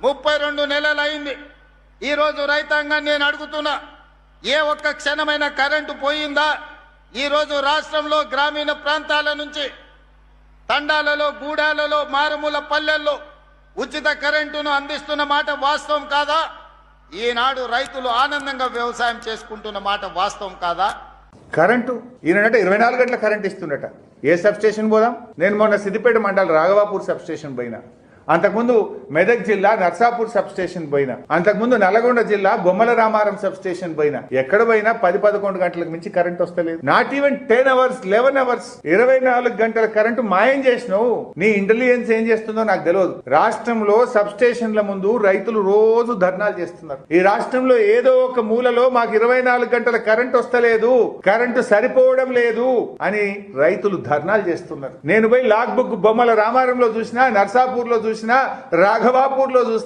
32 నెలలైంది. ఈరోజు రైతాంగాన్ని నేను అడుగుతున్నా, ఏ ఒక్క క్షణమైన కరెంటు పోయిందా? ఈరోజు రాష్ట్రంలో గ్రామీణ ప్రాంతాల నుంచి తండాలలో, గూడాలలో, మారుమూల పల్లెల్లో ఉచిత కరెంటును అందిస్తున్న మాట వాస్తవం కాదా? ఈనాడు రైతులు ఆనందంగా వ్యవసాయం చేసుకుంటున్న మాట వాస్తవం కాదా? కరెంటు ఈయనట 24 గంటల కరెంట్ ఇస్తుండట. ఏ సబ్ స్టేషన్ పోదాం? నేను మొన్న సిద్దిపేట మండలం రాఘవాపూర్ సబ్ స్టేషన్ పోయినా, అంతకుముందు మెదక్ జిల్లా నర్సాపూర్ సబ్ స్టేషన్ పోయినా, అంతకుముందు నల్గొండ జిల్లా బొమ్మల రామారం సబ్ స్టేషన్ పోయినా. ఎక్కడ పోయినా 10-11 గంటలకు మించి కరెంట్ వస్తలేదు. నాట్ ఈవెన్ 10 అవర్స్ 11 అవర్స్ 24 గంటల కరెంటు మాయం చేసినావు. నీ ఇంటెలిజెన్స్ ఏం చేస్తుందో నాకు తెలియదు. రాష్ట్రంలో సబ్ స్టేషన్ల ముందు రైతులు రోజు ధర్నాలు చేస్తున్నారు. ఈ రాష్ట్రంలో ఏదో ఒక మూలలో మాకు 24 గంటల కరెంట్ వస్తలేదు, కరెంటు సరిపోవడం లేదు అని రైతులు ధర్నాలు చేస్తున్నారు. నేను పోయి లాగ్ బుక్ బొమ్మల రామారంలో చూసినా, నర్సాపూర్ లో చూసినా, రాఘవాపూర్ లో చూసినా